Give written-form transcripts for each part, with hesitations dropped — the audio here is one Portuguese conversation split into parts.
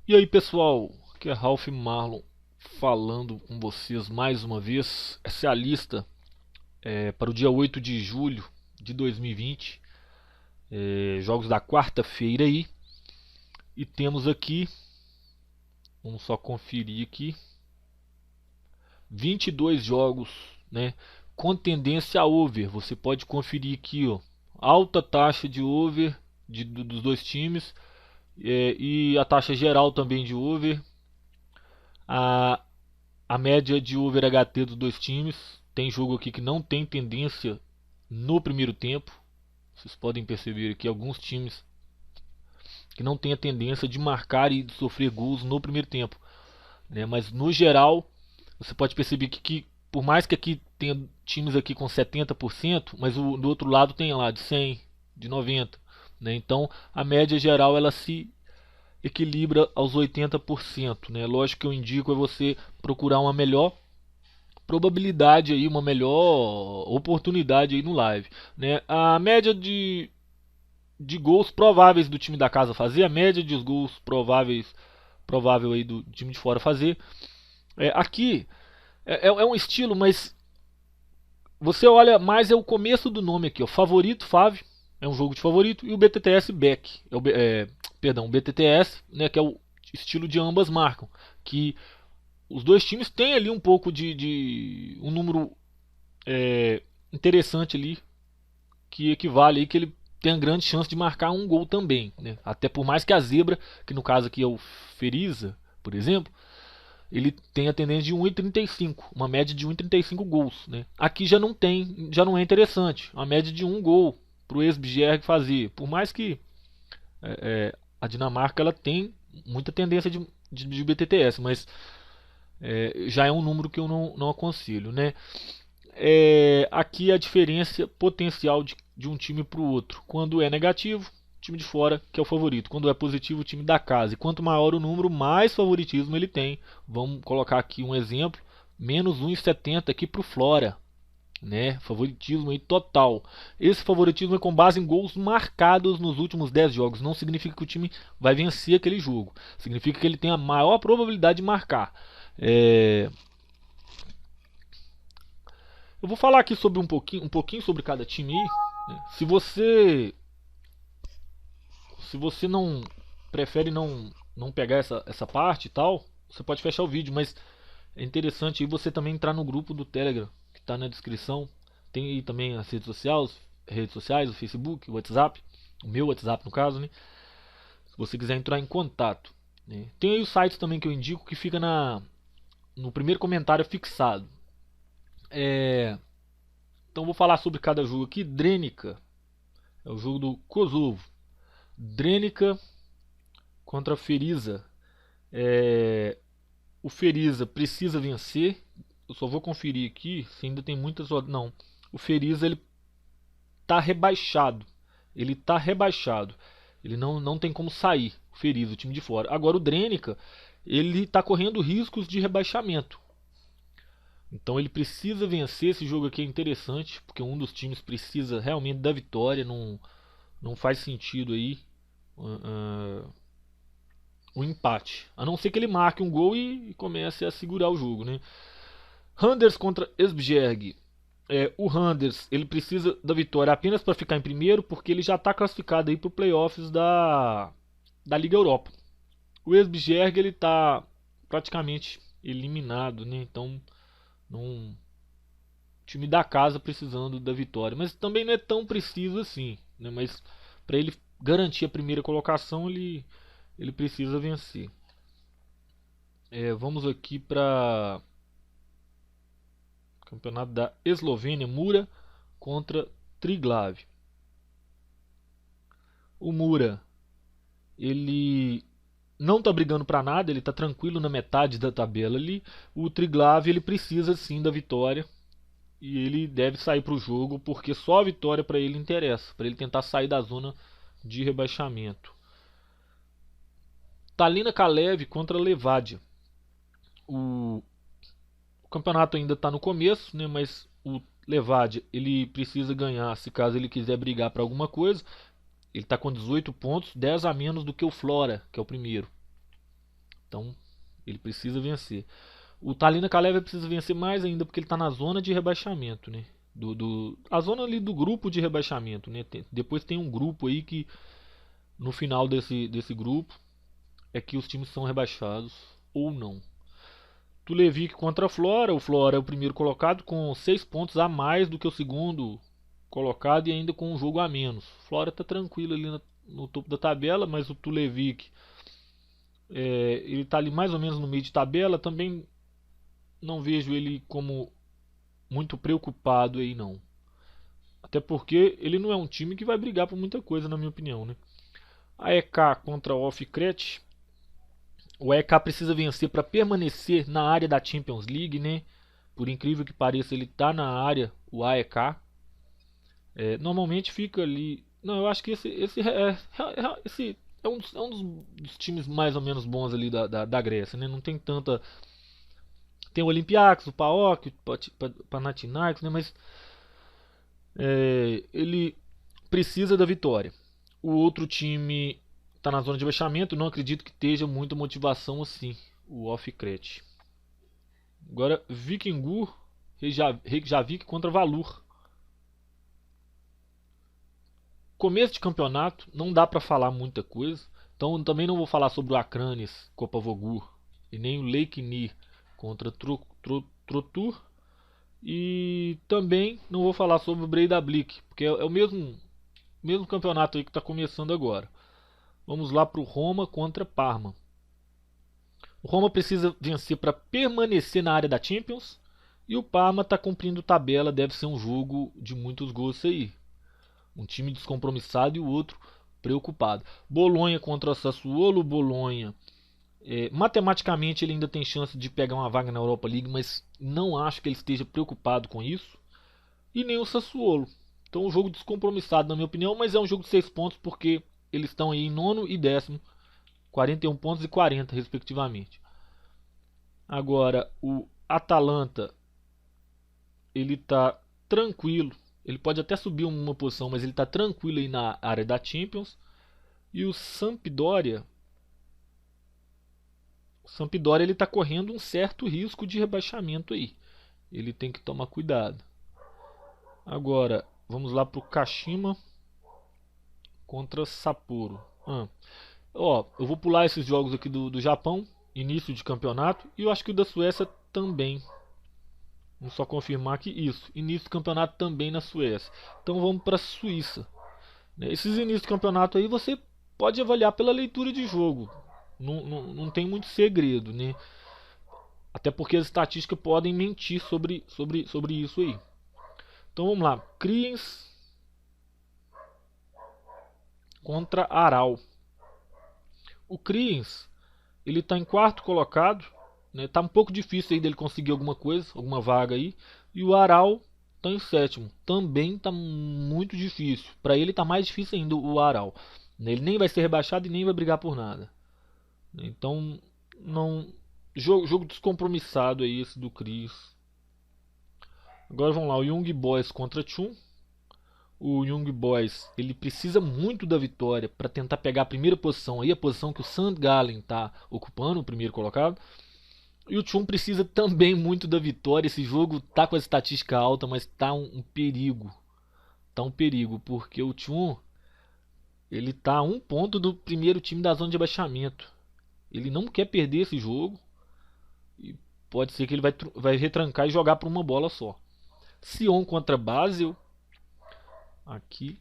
E aí pessoal, aqui é Ralph Marlon falando com vocês mais uma vez. Essa é a lista para o dia 8 de julho de 2020, jogos da quarta-feira aí. E temos aqui, vamos só conferir aqui, 22 jogos, né, com tendência a over. Você pode conferir aqui, ó, alta taxa de over dos dois times, e a taxa geral também de over. A, A média de over HT dos dois times. Tem jogo aqui que não tem tendência no primeiro tempo. Vocês podem perceber aqui alguns times que não têm a tendência de marcar e de sofrer gols no primeiro tempo, né? Mas no geral, você pode perceber que por mais que aqui tenha times aqui com 70%, mas do outro lado tem lá de 100, de 90, né? Então a média geral ela se equilibra aos 80%, né? Lógico que eu indico é você procurar uma melhor probabilidade aí, uma melhor oportunidade aí no live, né? A média de gols prováveis do time da casa fazer, a média de gols provável aí do time de fora fazer. Aqui é um estilo, mas você olha mais é o começo do nome aqui, ó, favorito Fave, é um jogo de favorito, e o BTTS Back, perdão, o BTTS, né, que é o estilo de ambas marcam, que os dois times têm ali um pouco de um número interessante ali, que equivale aí que ele tem a grande chance de marcar um gol também, né? Até por mais que a zebra, que no caso aqui é o Feriza, por exemplo, ele tem a tendência de 1,35, uma média de 1,35 gols, né? Aqui já não tem, já não é interessante, uma média de um gol para o ex-Bjerg fazer, por mais que a Dinamarca ela tem muita tendência de BTTS, mas já é um número que eu não aconselho, né? Aqui a diferença potencial de um time para o outro. Quando é negativo, time de fora que é o favorito. Quando é positivo, o time da casa. E quanto maior o número, mais favoritismo ele tem. Vamos colocar aqui um exemplo: menos 1,70 aqui para o Flora, né? Favoritismo aí total. Esse favoritismo é com base em gols marcados nos últimos 10 jogos. Não significa que o time vai vencer aquele jogo. Significa que ele tem a maior probabilidade de marcar. Eu vou falar aqui sobre um pouquinho sobre cada time aí, né? Se você não prefere não pegar essa parte e tal, você pode fechar o vídeo, mas é interessante aí você também entrar no grupo do Telegram, que está na descrição. Tem aí também as redes sociais, o Facebook, o WhatsApp, o meu WhatsApp no caso, né? Se você quiser entrar em contato, né? Tem aí os sites também que eu indico que fica no primeiro comentário fixado. Então vou falar sobre cada jogo aqui. Drenica é o jogo do Kosovo. Drenica contra Feriza. O Feriza precisa vencer. Eu só vou conferir aqui se ainda tem muitas. Não. O Feriza ele tá rebaixado. Ele tá rebaixado. Ele não tem como sair. O Feriza, o time de fora. Agora o Drenica ele está correndo riscos de rebaixamento. Então ele precisa vencer. Esse jogo aqui é interessante porque um dos times precisa realmente da vitória. Não faz sentido aí um empate. A não ser que ele marque um gol e comece a segurar o jogo, né? Randers contra Esbjerg. O Randers ele precisa da vitória apenas para ficar em primeiro, porque ele já está classificado aí para os playoffs da Liga Europa. O Esbjerg ele está praticamente eliminado, né? Então não, time da casa precisando da vitória, mas também não é tão preciso assim, né? Mas para ele garantir a primeira colocação ele precisa vencer. Vamos aqui para campeonato da Eslovênia, Mura contra Triglav. O Mura ele não está brigando para nada, ele está tranquilo na metade da tabela ali. O Triglav ele precisa sim da vitória e ele deve sair para o jogo porque só a vitória para ele interessa, para ele tentar sair da zona de rebaixamento. Talina Kalev contra Levadia. O campeonato ainda está no começo, né, mas o Levadia ele precisa ganhar se caso ele quiser brigar para alguma coisa. Ele está com 18 pontos, 10 a menos do que o Flora, que é o primeiro. Então ele precisa vencer. O Talina Kalev precisa vencer mais ainda porque ele está na zona de rebaixamento, né? A zona ali do grupo de rebaixamento, né? Depois tem um grupo aí que no final desse grupo é que os times são rebaixados ou não. Tulevik contra a Flora. O Flora é o primeiro colocado com 6 pontos a mais do que o segundo colocado e ainda com um jogo a menos. Flora está tranquilo ali no topo da tabela, mas o Tulevik ele está ali mais ou menos no meio de tabela. Também não vejo ele como muito preocupado aí não. Até porque ele não é um time que vai brigar por muita coisa, na minha opinião, né? A EK contra o Off-Kret. O EK precisa vencer para permanecer na área da Champions League, né? Por incrível que pareça, ele está na área, o AEK. Normalmente fica ali. Não, eu acho que esse é um dos times mais ou menos bons ali da Grécia, né? Não tem tanta. Tem o Olympiacos, o PAOK, o Panathinaikos, né? Mas ele precisa da vitória. O outro time está na zona de rebaixamento, não acredito que esteja muita motivação assim, o Off-Kret. Agora, Vikingur, Reykjavik contra Valur. Começo de campeonato, não dá para falar muita coisa. Então também não vou falar sobre o Akranes, Copa Vogur, e nem o Leiknir contra Trotur. E também não vou falar sobre o Breiðablik, porque é o mesmo campeonato aí que está começando agora. Vamos lá para o Roma contra Parma. O Roma precisa vencer para permanecer na área da Champions. E o Parma está cumprindo tabela, deve ser um jogo de muitos gols aí. Um time descompromissado e o outro preocupado. Bolonha contra o Sassuolo. Bolonha, matematicamente ele ainda tem chance de pegar uma vaga na Europa League, mas não acho que ele esteja preocupado com isso. E nem o Sassuolo. Então um jogo descompromissado na minha opinião, mas é um jogo de 6 pontos porque eles estão aí em nono e décimo. 41 pontos e 40 respectivamente. Agora o Atalanta, ele está tranquilo. Ele pode até subir uma posição, mas ele está tranquilo aí na área da Champions. E o Sampdoria ele está correndo um certo risco de rebaixamento aí. Ele tem que tomar cuidado. Agora, vamos lá para o Kashima contra Sapporo. Eu vou pular esses jogos aqui do Japão, início de campeonato, e eu acho que o da Suécia também. Vamos só confirmar aqui isso. Início do campeonato também na Suécia. Então vamos para a Suíça. Esses inícios de campeonato aí você pode avaliar pela leitura de jogo. Não tem muito segredo, né? Até porque as estatísticas podem mentir sobre isso aí. Então vamos lá. Kriens contra Aral. O Kriens, ele está em quarto colocado. Tá um pouco difícil aí dele conseguir alguma coisa, alguma vaga aí. E o Aral está em sétimo. Também está muito difícil. Para ele está mais difícil ainda o Aral. Ele nem vai ser rebaixado e nem vai brigar por nada. Então, não jogo descompromissado aí esse do Cris. Agora vamos lá, o Young Boys contra Chun. O Young Boys, ele precisa muito da vitória para tentar pegar a primeira posição aí, a posição que o St. Gallen está ocupando, o primeiro colocado. E o Chun precisa também muito da vitória. Esse jogo tá com a estatística alta, mas tá um perigo. Tá um perigo, porque o Chun, ele tá a um ponto do primeiro time da zona de abaixamento. Ele não quer perder esse jogo. E pode ser que ele vai retrancar e jogar por uma bola só. Sion contra Basel. Aqui.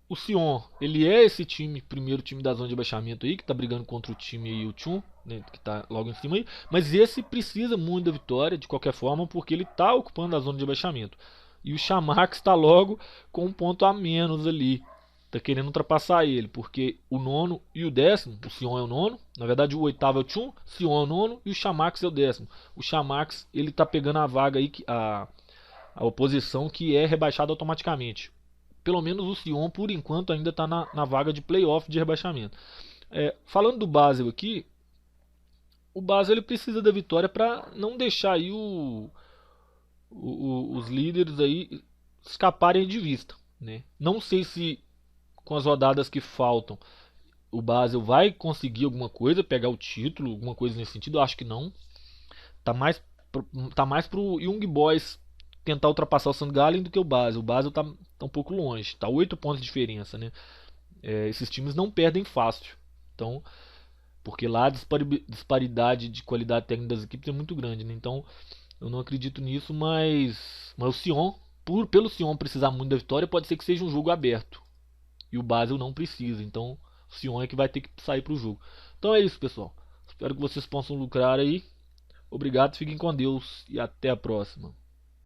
O Sion, ele é esse time, primeiro time da zona de abaixamento aí, que tá brigando contra o time aí, o Chun, né, que tá logo em cima aí. Mas esse precisa muito da vitória, de qualquer forma, porque ele tá ocupando a zona de abaixamento. E o Xamax está logo com um ponto a menos ali. Tá querendo ultrapassar ele, porque o nono e o décimo, o Sion é o nono, na verdade o oitavo é o Chun, Sion é o nono e o Xamax é o décimo. O Xamax, ele tá pegando a vaga aí, a oposição que é rebaixada automaticamente. Pelo menos o Sion, por enquanto, ainda está na vaga de playoff de rebaixamento. Falando do Basel aqui, o Basel ele precisa da vitória para não deixar aí os líderes aí escaparem de vista. Né? Não sei se com as rodadas que faltam o Basel vai conseguir alguma coisa, pegar o título, alguma coisa nesse sentido? Eu acho que não. Tá mais, tá mais pro Young Boys tentar ultrapassar o St. Gallen do que o Basel. O Basel tá um pouco longe, tá 8 pontos de diferença, né? Esses times não perdem fácil. Então, porque lá a disparidade de qualidade técnica das equipes é muito grande, né? Então, eu não acredito nisso, mas o Sion, pelo Sion precisar muito da vitória, pode ser que seja um jogo aberto. E o Basel não precisa, então o Sion é que vai ter que sair pro jogo. Então é isso, pessoal. Espero que vocês possam lucrar aí. Obrigado, fiquem com Deus e até a próxima.